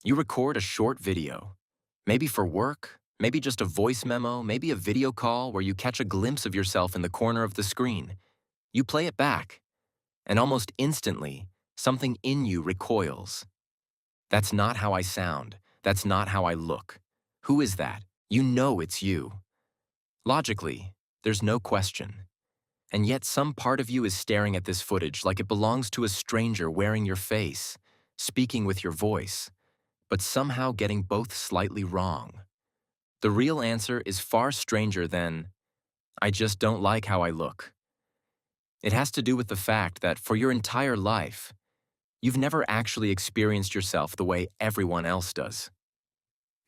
You record a short video, maybe for work, maybe just a voice memo, maybe a video call where you catch a glimpse of yourself in the corner of the screen. You play it back, and almost instantly, something in you recoils. That's not how I sound. That's not how I look. Who is that? You know it's you. Logically, there's no question. And yet some part of you is staring at this footage like it belongs to a stranger wearing your face, speaking with your voice, but somehow getting both slightly wrong. The real answer is far stranger than, I just don't like how I look. It has to do with the fact that for your entire life, you've never actually experienced yourself the way everyone else does.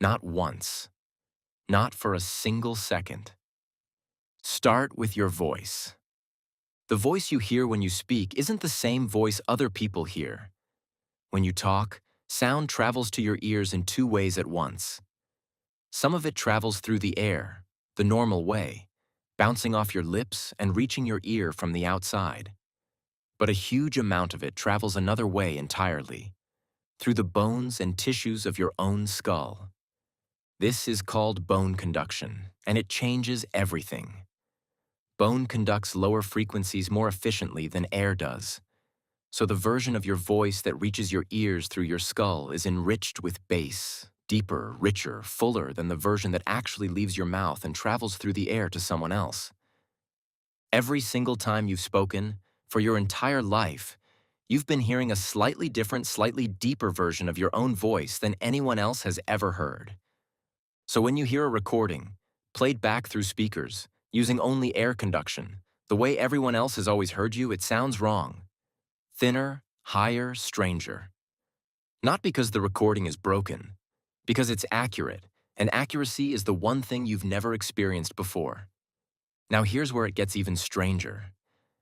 Not once. Not for a single second. Start with your voice. The voice you hear when you speak isn't the same voice other people hear. When you talk, sound travels to your ears in two ways at once. Some of it travels through the air, the normal way, bouncing off your lips and reaching your ear from the outside. But a huge amount of it travels another way entirely, through the bones and tissues of your own skull. This is called bone conduction, and it changes everything. Bone conducts lower frequencies more efficiently than air does. So the version of your voice that reaches your ears through your skull is enriched with bass, deeper, richer, fuller than the version that actually leaves your mouth and travels through the air to someone else. Every single time you've spoken, for your entire life, you've been hearing a slightly different, slightly deeper version of your own voice than anyone else has ever heard. So when you hear a recording, played back through speakers, using only air conduction, the way everyone else has always heard you, it sounds wrong. Thinner, higher, stranger. Not because the recording is broken, because it's accurate, and accuracy is the one thing you've never experienced before. Now here's where it gets even stranger,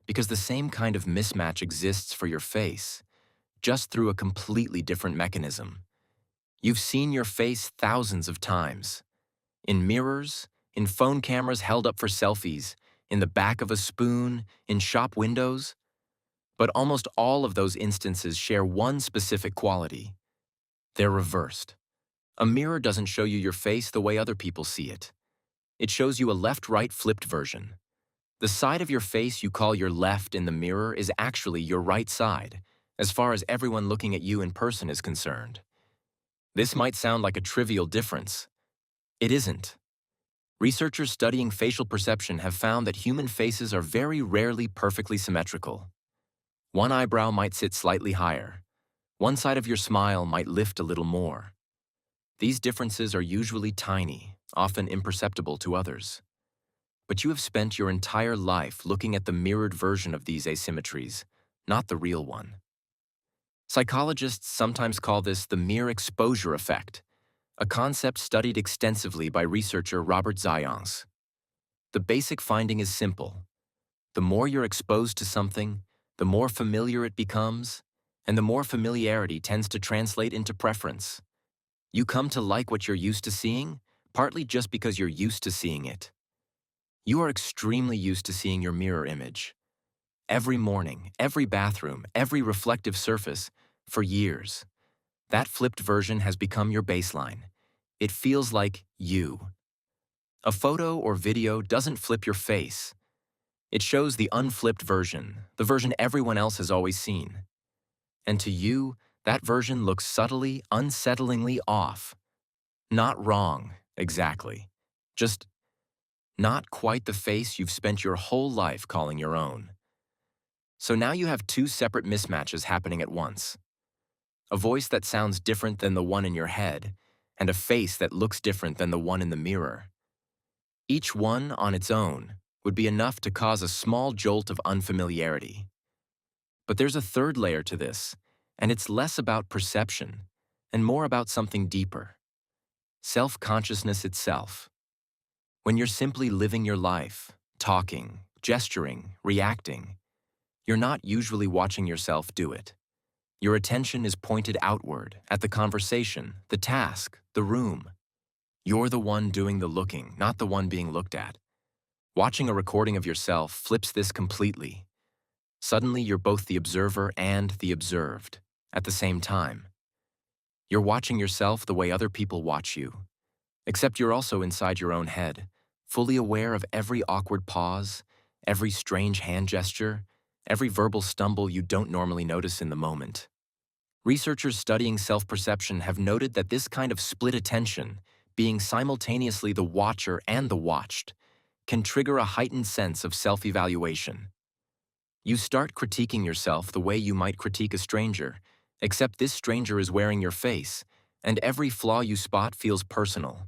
because the same kind of mismatch exists for your face, just through a completely different mechanism. You've seen your face thousands of times. In mirrors, in phone cameras held up for selfies, in the back of a spoon, in shop windows. But almost all of those instances share one specific quality. They're reversed. A mirror doesn't show you your face the way other people see it. It shows you a left-right flipped version. The side of your face you call your left in the mirror is actually your right side, as far as everyone looking at you in person is concerned. This might sound like a trivial difference. It isn't. Researchers studying facial perception have found that human faces are very rarely perfectly symmetrical. One eyebrow might sit slightly higher. One side of your smile might lift a little more. These differences are usually tiny, often imperceptible to others. But you have spent your entire life looking at the mirrored version of these asymmetries, not the real one. Psychologists sometimes call this the mere exposure effect, a concept studied extensively by researcher Robert Zayance. The basic finding is simple. The more you're exposed to something, the more familiar it becomes, and the more familiarity tends to translate into preference. You come to like what you're used to seeing, partly just because you're used to seeing it. You are extremely used to seeing your mirror image. Every morning, every bathroom, every reflective surface, for years. That flipped version has become your baseline. It feels like you. A photo or video doesn't flip your face. It shows the unflipped version, the version everyone else has always seen. And to you, that version looks subtly, unsettlingly off. Not wrong, exactly. Just not quite the face you've spent your whole life calling your own. So now you have two separate mismatches happening at once. A voice that sounds different than the one in your head, and a face that looks different than the one in the mirror. Each one, on its own, would be enough to cause a small jolt of unfamiliarity. But there's a third layer to this, and it's less about perception and more about something deeper. Self-consciousness itself. When you're simply living your life, talking, gesturing, reacting, you're not usually watching yourself do it. Your attention is pointed outward, at the conversation, the task, the room. You're the one doing the looking, not the one being looked at. Watching a recording of yourself flips this completely. Suddenly, you're both the observer and the observed, at the same time. You're watching yourself the way other people watch you, except you're also inside your own head, fully aware of every awkward pause, every strange hand gesture, every verbal stumble you don't normally notice in the moment. Researchers studying self-perception have noted that this kind of split attention, being simultaneously the watcher and the watched, can trigger a heightened sense of self-evaluation. You start critiquing yourself the way you might critique a stranger, except this stranger is wearing your face, and every flaw you spot feels personal.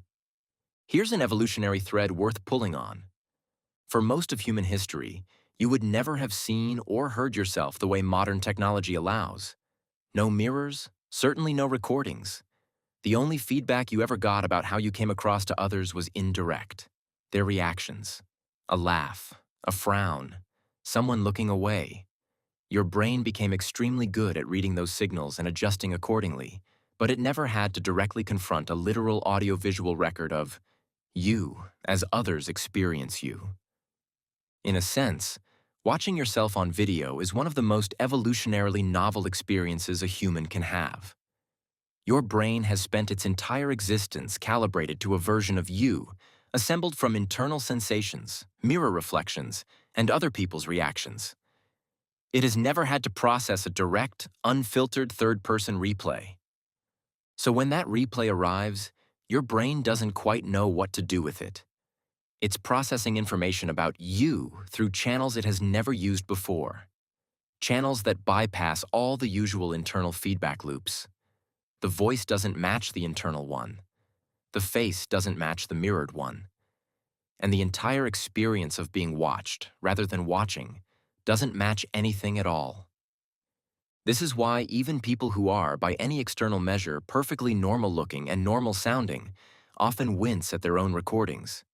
Here's an evolutionary thread worth pulling on. For most of human history, you would never have seen or heard yourself the way modern technology allows. No mirrors, certainly no recordings. The only feedback you ever got about how you came across to others was indirect. Their reactions. A laugh, a frown, someone looking away. Your brain became extremely good at reading those signals and adjusting accordingly, but it never had to directly confront a literal audiovisual record of you as others experience you. In a sense, watching yourself on video is one of the most evolutionarily novel experiences a human can have. Your brain has spent its entire existence calibrated to a version of you, assembled from internal sensations, mirror reflections, and other people's reactions. It has never had to process a direct, unfiltered third-person replay. So when that replay arrives, your brain doesn't quite know what to do with it. It's processing information about you through channels it has never used before. Channels that bypass all the usual internal feedback loops. The voice doesn't match the internal one. The face doesn't match the mirrored one. And the entire experience of being watched, rather than watching, doesn't match anything at all. This is why even people who are, by any external measure, perfectly normal-looking and normal-sounding, often wince at their own recordings.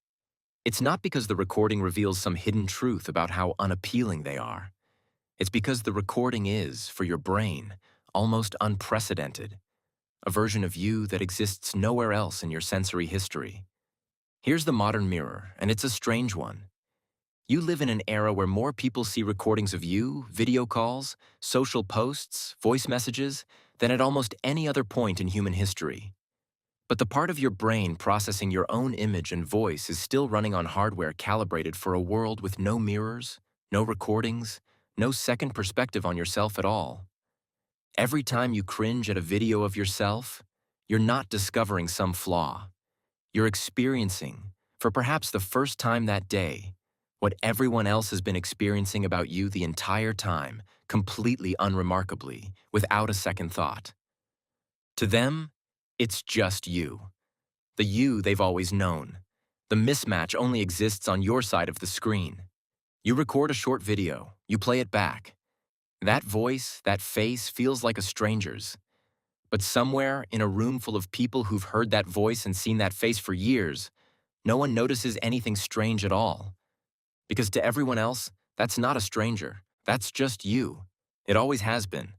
It's not because the recording reveals some hidden truth about how unappealing they are. It's because the recording is, for your brain, almost unprecedented, a version of you that exists nowhere else in your sensory history. Here's the modern mirror, and it's a strange one. You live in an era where more people see recordings of you, video calls, social posts, voice messages, than at almost any other point in human history. But the part of your brain processing your own image and voice is still running on hardware calibrated for a world with no mirrors, no recordings, no second perspective on yourself at all. Every time you cringe at a video of yourself, you're not discovering some flaw. You're experiencing, for perhaps the first time that day, what everyone else has been experiencing about you the entire time, completely unremarkably, without a second thought. To them, it's just you. The you they've always known. The mismatch only exists on your side of the screen. You record a short video, you play it back. That voice, that face feels like a stranger's. But somewhere, in a room full of people who've heard that voice and seen that face for years, no one notices anything strange at all. Because to everyone else, that's not a stranger. That's just you. It always has been.